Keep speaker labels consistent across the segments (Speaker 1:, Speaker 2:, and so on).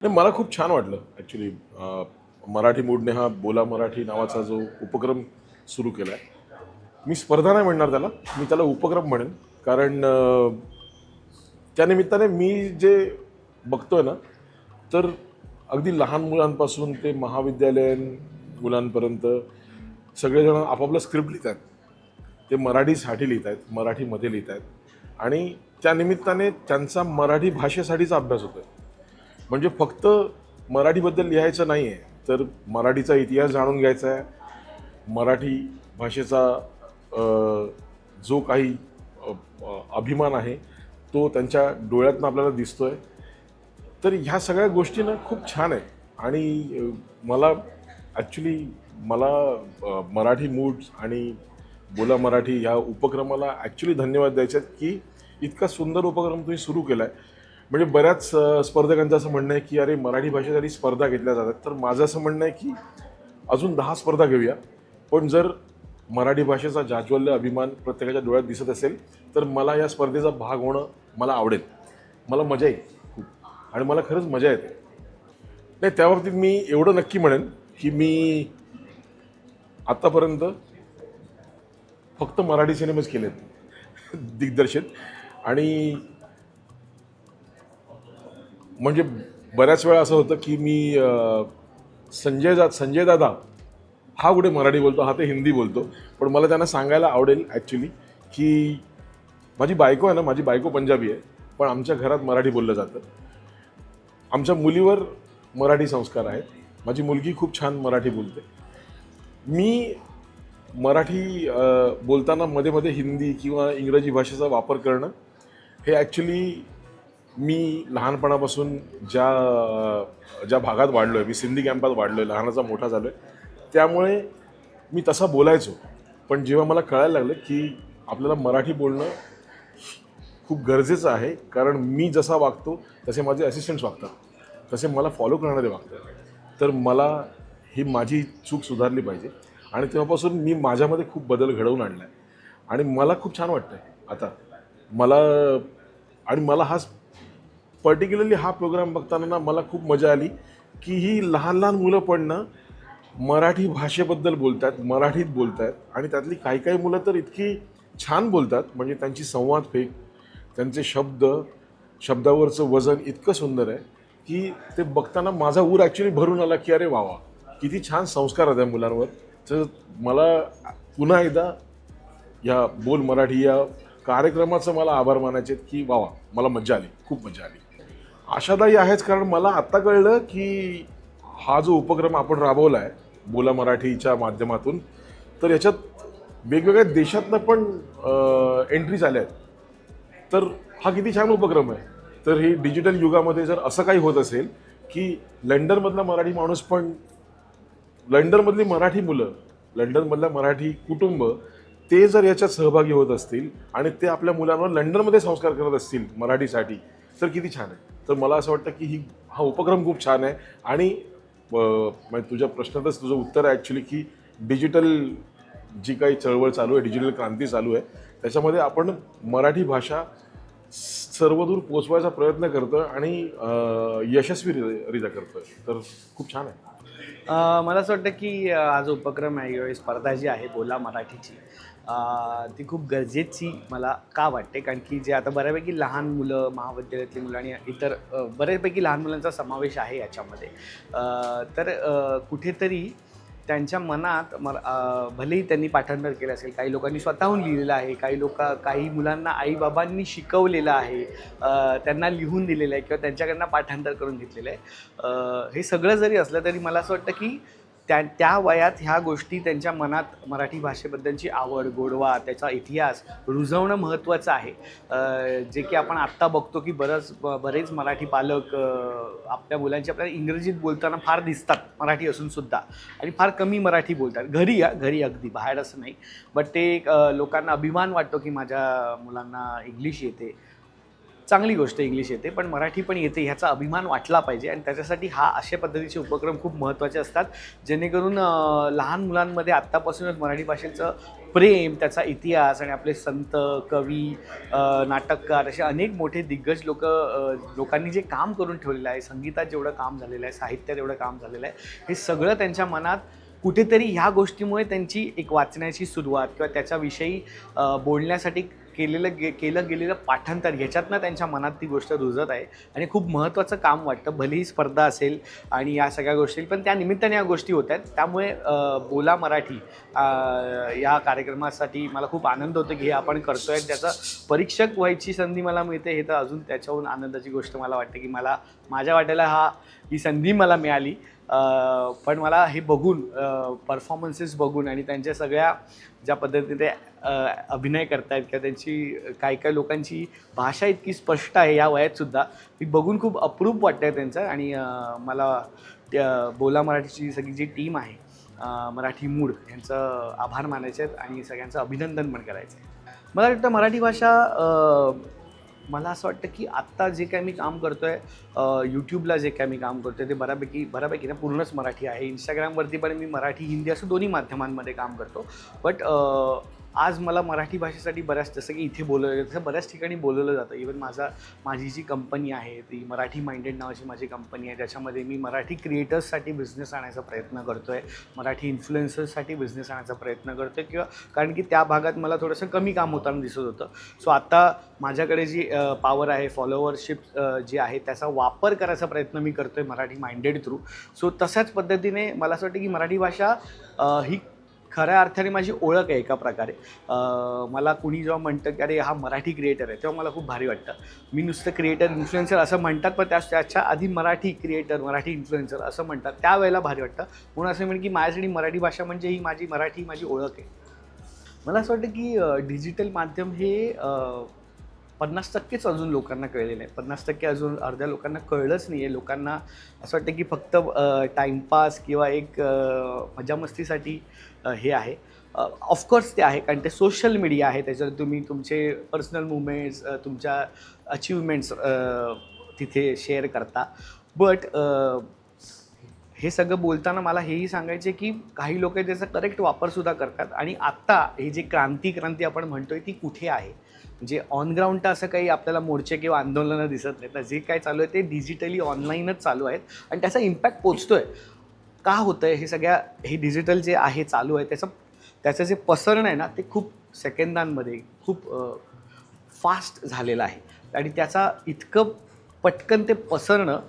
Speaker 1: नाही, मला खूप छान वाटलं ॲक्च्युली. मराठी मूडने हा बोला मराठी नावाचा जो उपक्रम सुरू केला आहे. मी स्पर्धा नाही म्हणणार त्याला, मी त्याला उपक्रम म्हणेन. कारण त्यानिमित्ताने मी जे बघतोय ना, तर अगदी लहान मुलांपासून ते महाविद्यालयीन मुलांपर्यंत सगळेजण आपापलं स्क्रिप्ट लिहित आहेत. ते मराठीसाठी लिहित आहेत, मराठीमध्ये लिहित आहेत. आणि त्या निमित्ताने त्यांचा मराठी भाषेसाठीचा अभ्यास होतो आहे. म्हणजे फक्त मराठीबद्दल लिहायचं नाही आहे, तर मराठीचा इतिहास जाणून घ्यायचा आहे. मराठी भाषेचा जो काही अभिमान आहे तो त्यांच्या डोळ्यातनं आपल्याला दिसतोय. तर ह्या सगळ्या गोष्टी ना खूप छान आहेत. आणि मला ॲक्च्युली मला मराठी मूड्स आणि बोला मराठी ह्या उपक्रमाला ॲक्च्युली धन्यवाद द्यायचे आहेत की इतका सुंदर उपक्रम तुम्ही सुरू केला आहे. म्हणजे बऱ्याच स्पर्धकांचं असं म्हणणं आहे की अरे मराठी भाषेसाठी स्पर्धा घेतल्या जातात. तर माझं असं म्हणणं आहे की अजून 10 स्पर्धा घेऊया. पण जर मराठी भाषेचा जाज्वल्य अभिमान प्रत्येकाच्या डोळ्यात दिसत असेल तर मला या स्पर्धेचा भाग होणं मला आवडेल. मला मजा येईल खूप. आणि मला खरंच मजा येते. नाही, त्याबाबतीत मी एवढं नक्की म्हणेन की मी आत्तापर्यंत फक्त मराठी सिनेमेच केलेत दिग्दर्शित. आणि म्हणजे बऱ्याच वेळा असं होतं की मी संजय दादा हा कुठे मराठी बोलतो, हा ते हिंदी बोलतो. पण मला त्यांना सांगायला आवडेल ॲक्च्युली की माझी बायको आहे ना, माझी बायको पंजाबी आहे, पण आमच्या घरात मराठी बोललं जातं. आमच्या मुलीवर मराठी संस्कार आहेत. माझी मुलगी खूप छान मराठी बोलते. मी मराठी बोलताना मध्ये मध्ये हिंदी किंवा इंग्रजी भाषेचा वापर करणं हे ॲक्च्युली मी लहानपणापासून ज्या भागात वाढलो आहे, मी सिंधी कॅम्पात वाढलो आहे, लहानाचा मोठा झालो आहे, त्यामुळे मी तसा बोलायचो. पण जेव्हा मला कळायला लागलं की आपल्याला मराठी बोलणं खूप गरजेचं आहे, कारण मी जसा वागतो तसे माझे असिस्टंट्स वागतात, तसे मला फॉलो करणारे वागतात, तर मला ही माझी चूक सुधारली पाहिजे. आणि तेव्हापासून मी माझ्यामध्ये खूप बदल घडवून आणला आहे. आणि मला खूप छान वाटतं आहे आता. मला आणि मला पर्टिक्युलरली हा प्रोग्राम बघताना ना मला खूप मजा आली की ही लहान लहान मुलं पण ना मराठी भाषेबद्दल बोलत आहेत, मराठीत बोलत आहेत. आणि त्यातली काही काही मुलं तर इतकी छान बोलतात, म्हणजे त्यांची संवाद फेक, त्यांचे शब्दावरचं वजन इतकं सुंदर आहे की ते बघताना माझा ऊर ॲक्च्युली भरून आला की अरे वा वा, किती छान संस्कार आहेत या मुलांवर. तर मला पुन्हा एकदा या बोल मराठी या कार्यक्रमाचं मला आभार मानायचे की वा वा, मला मजा आली, खूप मजा आली. आशादायी आहेच, कारण मला आत्ता कळलं की हा जो उपक्रम आपण राबवला आहे बोला मराठीच्या माध्यमातून, तर याच्यात वेगवेगळ्या देशातनं पण एंट्रीज आल्या आहेत. तर हा किती छान उपक्रम आहे. तर ही डिजिटल युगामध्ये जर असं काही होत असेल की लंडनमधला मराठी माणूस पण, लंडनमधली मराठी मुलं, लंडनमधल्या मराठी कुटुंब, ते जर याच्यात सहभागी होत असतील आणि ते आपल्या मुलांवर लंडनमध्ये संस्कार करत असतील मराठीसाठी, तर किती छान आहे. तर मला असं वाटतं की हा उपक्रम खूप छान आहे. आणि म्हणजे तुझ्या प्रश्नातच तुझं उत्तर आहे ॲक्च्युली की डिजिटल जी काही चळवळ चालू आहे, डिजिटल क्रांती चालू आहे, त्याच्यामध्ये आपण मराठी भाषा सर्वदूर पोचवायचा प्रयत्न करतो आणि यशस्वीरित्या करतो आहे. तर खूप छान आहे.
Speaker 2: मला असं वाटतं की हा जो उपक्रम आहे किंवा ही स्पर्धा जी आहे बोला मराठीची, ती खूप गरजेची मला का वाटते, कारण की जे आता बऱ्यापैकी लहान मुलं, महाविद्यालयातली मुलं आणि इतर बऱ्यापैकी लहान मुलांचा समावेश आहे याच्यामध्ये. तर कुठेतरी त्यांच्या मनात भलेही त्यांनी पाठांतर केलं असेल, काही लोकांनी स्वतःहून लिहिलेलं आहे, काही मुलांना आईबाबांनी शिकवलेलं आहे, त्यांना लिहून दिलेलं आहे किंवा त्यांच्याकडनं पाठांतर करून घेतलेलं आहे. हे सगळं जरी असलं तरी मला असं वाटतं की त्या वयात ह्या गोष्टी त्यांच्या मनात मराठी भाषेबद्दलची आवड, गोडवा, त्याचा इतिहास रुजवणं महत्त्वाचं आहे. जे की आपण आत्ता बघतो की बरेच मराठी पालक आपल्या मुलांची आपल्याला इंग्रजीत बोलताना फार दिसतात, मराठी असूनसुद्धा, आणि फार कमी मराठी बोलतात. घरी अगदी, बाहेर असं नाही. बट ते लोकांना अभिमान वाटतो की माझ्या मुलांना इंग्लिश येते. चांगली गोष्ट इंग्लिश येते, पण मराठी पण येते ह्याचा अभिमान वाटला पाहिजे. आणि त्याच्यासाठी अशा पद्धतीचे उपक्रम खूप महत्त्वाचे असतात, जेणेकरून लहान मुलांमध्ये आत्तापासूनच मराठी भाषेचं प्रेम, त्याचा इतिहास आणि आपले संत, कवी, नाटककार असे अनेक मोठे दिग्गज लोकांनी जे काम करून ठेवलेलं आहे, संगीतात जेवढं काम झालेलं आहे, साहित्यात एवढं काम झालेलं आहे, हे सगळं त्यांच्या मनात कुठेतरी ह्या गोष्टीमुळे त्यांची एक वाचण्याची सुरुवात किंवा त्याच्याविषयी बोलण्यासाठी केलं गेलेलं पाठांतर ह्याच्यातनं त्यांच्या मनात ती गोष्ट रुजत आहे आणि खूप महत्त्वाचं काम वाटतं. भलेही स्पर्धा असेल आणि या सगळ्या गोष्टी, पण त्या निमित्ताने या गोष्टी होत आहेत. त्यामुळे बोला मराठी या कार्यक्रमासाठी मला खूप आनंद होतो की हे आपण करतो आहे. त्याचा परीक्षक व्हायची संधी मला मिळते, हे तर अजून त्याच्याहून आनंदाची गोष्ट मला वाटते की माझ्या वाट्याला ही संधी मला मिळाली. पण मला हे बघून, परफॉर्मन्सेस बघून आणि त्यांच्या सगळ्या ज्या पद्धतीने ते अभिनय करतायत किंवा त्यांची काही लोकांची भाषा इतकी स्पष्ट आहे या वयातसुद्धा, ती बघून खूप अप्रूप वाटतं आहे त्यांचं. आणि मला बोला मराठीची सगळी जी टीम आहे, मराठी मूड, यांचं आभार मानायचे आहेत आणि सगळ्यांचं अभिनंदन पण करायचं आहे. मला वाटतं मराठी भाषा, मला असं वाटतं की आत्ता जे काय मी काम करतो आहे, यूट्यूबला जे काय मी काम करतो आहे ते बऱ्यापैकी ना पूर्णच मराठी आहे. इंस्टाग्रामवरती पण मी मराठी, हिंदी असं दोन्ही माध्यमांमध्ये काम करतो. बट आज मला मराठी भाषेसाठी जसं की इथे बोलवलं तसं बऱ्याच ठिकाणी बोलवलं जातं. इवन माझी जी कंपनी आहे ती मराठी माइंडेड नावाची माझी कंपनी आहे, ज्याच्यामध्ये मी मराठी क्रिएटर्ससाठी बिझनेस आणायचा प्रयत्न करतो आहे, मराठी इन्फ्लुएन्सर्ससाठी बिझनेस आणायचा प्रयत्न करतो आहे, किंवा कारण की त्या भागात मला थोडंसं कमी काम होताना दिसत होतं. सो आत्ता माझ्याकडे जी पॉवर आहे, फॉलोवरशिप जी आहे, त्याचा वापर करायचा प्रयत्न मी करतो आहे मराठी माइंडेड थ्रू. सो तशाच पद्धतीने मला असं वाटतं की मराठी भाषा ही खऱ्या अर्थाने माझी ओळख आहे एका प्रकारे. मला कुणी जेव्हा म्हणतं की अरे हा मराठी क्रिएटर आहे, तेव्हा मला खूप भारी वाटतं. मी नुसतं क्रिएटर, इन्फ्लुएन्सर असं म्हणतात, पण त्याच्या आधी मराठी क्रिएटर, मराठी इन्फ्लुएन्सर असं म्हणतात, त्यावेळेला भारी वाटतं. म्हणून असं म्हणेन की माझ्यासाठी मराठी भाषा म्हणजे ही माझी ओळख आहे. मला असं वाटतं की डिजिटल माध्यम हे 50%च अजून लोकांना कळलेलं आहे. 50% अजून अर्ध्या लोकांना कळलंच नाही आहे. लोकांना असं वाटतं की फक्त टाईमपास किंवा एक मजामस्तीसाठी हे आहे. ऑफकोर्स ते आहे, कारण ते सोशल मीडिया आहे. त्याच्यात तुम्ही तुमचे पर्सनल मुवमेंट्स, तुमच्या अचिव्हमेंट्स तिथे शेअर करता. बट हे सगळं बोलताना मला हेही सांगायचे की काही लोक त्याचा करेक्ट वापरसुद्धा करतात. आणि आत्ता हे जे क्रांती आपण म्हणतोय ती कुठे आहे, म्हणजे ऑन ग्राउंड तर असं काही आपल्याला मोर्चे किंवा आंदोलनं दिसत नाहीत. तर जे काय चालू आहे ते डिजिटली ऑनलाईनच चालू आहेत आणि त्याचा इम्पॅक्ट पोचतो आहे. का होतं आहे हे डिजिटल जे आहे चालू आहे, त्याचं जे पसरणं आहे ना, ते खूप सेकंदांमध्ये खूप फास्ट झालेलं आहे. आणि त्याचा इतकं पटकन ते पसरणं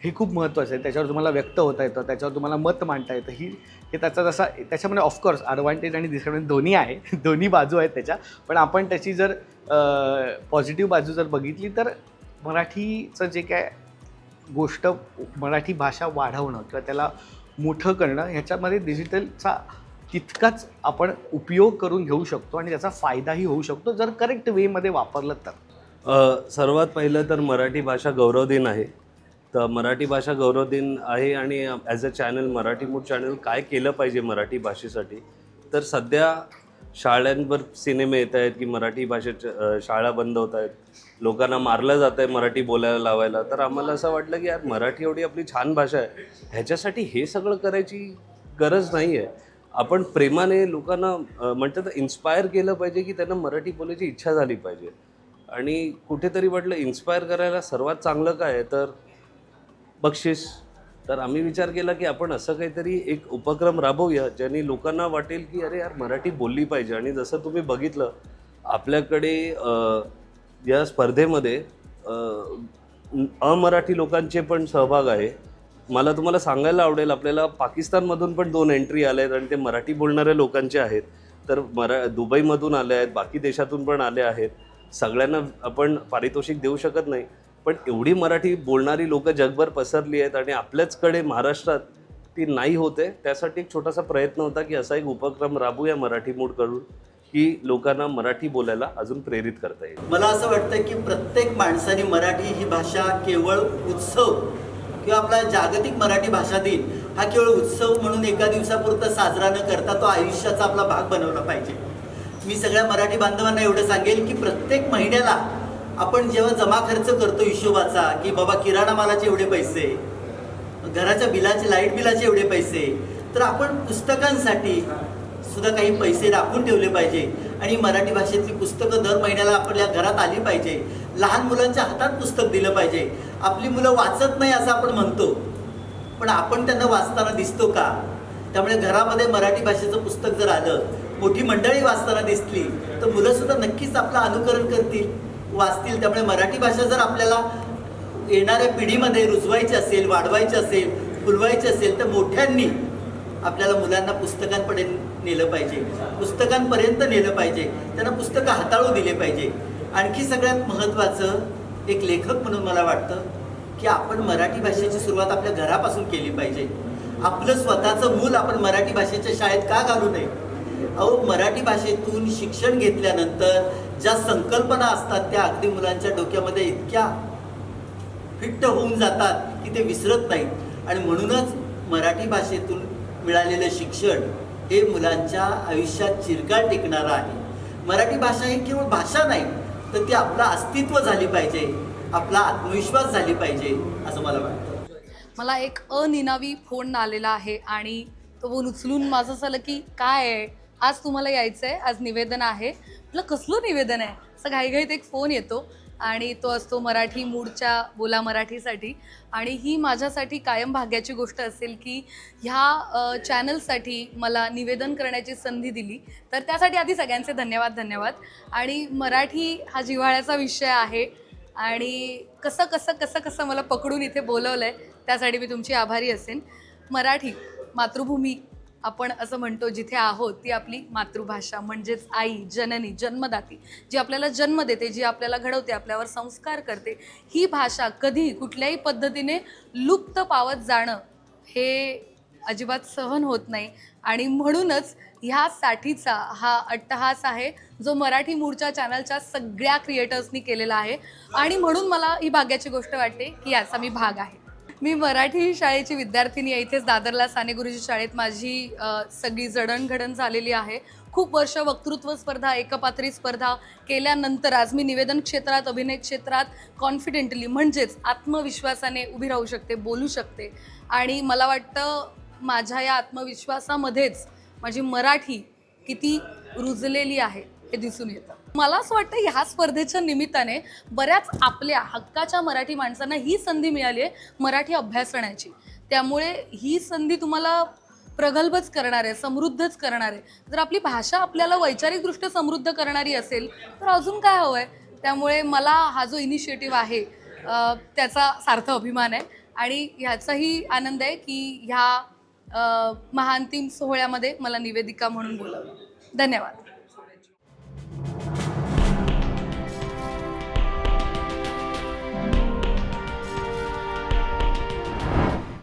Speaker 2: हे खूप महत्त्वाचं आहे. त्याच्यावर तुम्हाला व्यक्त होता येतं, त्याच्यावर तुम्हाला मत मांडता येतं. हे त्याच्यामध्ये ऑफकोर्स ॲडव्हान्टेज आणि डिसएडव्हान्टेज दोन्ही आहे, दोन्ही बाजू आहेत त्याच्या. पण आपण त्याची जर पॉझिटिव्ह बाजू जर बघितली तर मराठीचं जे काय गोष्ट, मराठी भाषा वाढवणं किंवा त्याला मोठं करणं, ह्याच्यामध्ये डिजिटलचा तितकाच आपण उपयोग करून घेऊ शकतो आणि त्याचा फायदाही होऊ शकतो जर करेक्ट वेमध्ये वापरलं तर.
Speaker 3: सर्वात पहिलं तर मराठी भाषा गौरव दिन आहे. तर मराठी भाषा गौरव दिन आहे आणि as a channel, Marathi mood channel काय केलं पाहिजे मराठी भाषेसाठी. तर सध्या शाळांवर सिनेमे येत आहेत की मराठी भाषेच्या शाळा बंद होत आहेत, लोकांना मारलं जात आहे मराठी बोलायला लावायला. तर आम्हाला असं वाटलं की यार मराठी एवढी आपली छान भाषा आहे, ह्याच्यासाठी हे सगळं करायची गरज नाही आहे. आपण प्रेमाने लोकांना म्हणतात इन्स्पायर केलं पाहिजे की त्यांना मराठी बोलायची इच्छा झाली पाहिजे. आणि कुठेतरी वाटलं इन्स्पायर करायला सर्वात चांगलं काय आहे तर बक्षीस. तर आम्ही विचार केला की आपण असं काहीतरी एक उपक्रम राबवूया ज्याने लोकांना वाटेल की अरे यार मराठी बोलली पाहिजे. आणि जसं तुम्ही बघितलं आपल्याकडे या स्पर्धेमध्ये अमराठी लोकांचे पण सहभाग आहे. मला तुम्हाला सांगायला आवडेल, आपल्याला पाकिस्तानमधून पण 2 एंट्री आल्या आहेत आणि ते मराठी बोलणाऱ्या लोकांचे आहेत. तर दुबईमधून आले आहेत, बाकी देशातून पण आले आहेत. सगळ्यांना आपण पारितोषिक देऊ शकत नाही, पण एवढी मराठी बोलणारी लोकं जगभर पसरली आहेत आणि आपल्याचकडे महाराष्ट्रात ती नाही होते. त्यासाठी एक छोटासा प्रयत्न होता की असा एक उपक्रम राबूया मराठी मूड करून की लोकांना मराठी बोलायला अजून प्रेरित करता येईल.
Speaker 4: मला असं वाटतं की प्रत्येक माणसाने मराठी ही भाषा केवळ उत्सव किंवा आपला जागतिक मराठी भाषा दिन हा केवळ उत्सव म्हणून एका दिवसापुरता साजरा न करता तो आयुष्याचा आपला भाग बनवला पाहिजे. मी सगळ्या मराठी बांधवांना एवढं सांगेल की प्रत्येक महिन्याला आपण जेव्हा जमा खर्च करतो हिशोबाचा की बाबा किराणा मालाचे एवढे पैसे, घराच्या बिलाचे, लाईट बिलाचे एवढे पैसे, तर आपण पुस्तकांसाठी सुद्धा काही पैसे राखून ठेवले पाहिजे आणि मराठी भाषेतली पुस्तकं दर महिन्याला आपल्या घरात आली पाहिजे. लहान मुलांच्या हातात पुस्तक दिलं पाहिजे. आपली मुलं वाचत नाही असं आपण म्हणतो, पण आपण त्यांना वाचताना दिसतो का? त्यामुळे घरामध्ये मराठी भाषेचं पुस्तक जर आलं, मोठी मंडळी वाचताना दिसली, तर मुलंसुद्धा नक्कीच आपलं अनुकरण करतील, वाचतील. त्यामुळे मराठी भाषा जर आपल्याला येणाऱ्या पिढीमध्ये रुजवायची असेल, वाढवायची असेल, फुलवायची असेल, तर मोठ्यांनी आपल्याला मुलांना पुस्तकांपर्यंत नेलं पाहिजे, पुस्तकांपर्यंत नेलं पाहिजे, त्यांना पुस्तकं हाताळू दिले पाहिजे. आणखी सगळ्यात महत्त्वाचं एक लेखक म्हणून मला वाटतं की आपण मराठी भाषेची सुरुवात आपल्या घरापासून केली पाहिजे. आपलं स्वतःचं मूल आपण मराठी भाषेच्या शाळेत का घालू नये? अहो, मराठी भाषेतून शिक्षण घेतल्यानंतर ज्या संकल्पना असतात त्या अगदी मुलांच्या डोक्यामध्ये इतक्या फिट्ट होऊन जातात की ते विसरत नाहीत. आणि म्हणूनच मराठी भाषेतून मिळालेलं शिक्षण हे मुलांच्या आयुष्यात चिरकाल टिकणारं आहे. मराठी भाषा ही केवळ भाषा नाही, तर ती आपलं अस्तित्व झाली पाहिजे, आपला आत्मविश्वास झाली पाहिजे असं मला वाटतं.
Speaker 5: मला एक अनिनावी फोन आलेला आहे आणि तो फोन उचलून माझं झालं की काय आहे, आज तुम्हाला यायचं आहे, आज निवेदन आहे. म्हटलं कसलं निवेदन आहे? असं घाईघाईत एक फोन येतो आणि तो असतो मराठी मूडच्या बोला मराठीसाठी. आणि ही माझ्यासाठी कायम भाग्याची गोष्ट असेल की ह्या चॅनलसाठी मला निवेदन करण्याची संधी दिली, तर त्यासाठी आधी सगळ्यांचे धन्यवाद. आणि मराठी हा जिव्हाळ्याचा विषय आहे आणि कसं कसं कसं कसं मला पकडून इथे बोलवलं आहे त्यासाठी मी तुमची आभारी असेन. मराठी मातृभूमी आपण असं म्हणतो, जिथे आहोत ती आपली मातृभाषा म्हणजेच आई, जननी, जन्मदाती, जी आपल्याला जन्म देते, जी आपल्याला घडवते, आपल्यावर संस्कार करते. ही भाषा कधी कुठल्याही पद्धतीने लुप्त पावत जाणं हे अजिबात सहन होत नाही. आणि म्हणूनच ह्यासाठीचा हा अट्टहास आहे जो मराठी मूळच्या चॅनलच्या सगळ्या क्रिएटर्सनी केलेला आहे. आणि म्हणून मला ही भाग्याची गोष्ट वाटते की याचा मी भाग आहे. मी मराठी शाळेची विद्यार्थिनी आहे. इथेच दादरला साने गुरुजी शाळेत माझी सगळी जडणघडण झालेली आहे. खूप वर्ष वक्तृत्व स्पर्धा, एकपात्री स्पर्धा केल्यानंतर आज मी निवेदन क्षेत्रात, अभिनय क्षेत्रात कॉन्फिडेंटली म्हणजेच आत्मविश्वासाने उभी राहू शकते, बोलू शकते. आणि मला वाटतं माझ्या या आत्मविश्वासामध्येच माझी मराठी किती रुजलेली आहे हे दिसून येतं. मला असं वाटतं ह्या स्पर्धेच्या निमित्ताने बऱ्याच आपल्या हक्काच्या मराठी माणसांना ही संधी मिळाली आहे मराठी अभ्यासण्याची. त्यामुळे ही संधी तुम्हाला प्रगल्भच करणार आहे, समृद्धच करणार आहे. जर आपली भाषा आपल्याला वैचारिकदृष्ट्या समृद्ध करणारी असेल तर अजून काय हवं आहे? त्यामुळे मला हा जो इनिशिएटिव्ह आहे त्याचा सार्थ अभिमान आहे आणि ह्याचाही आनंद आहे की ह्या महाअंतिम सोहळ्यामध्ये मला निवेदिका म्हणून बोलावलं. धन्यवाद.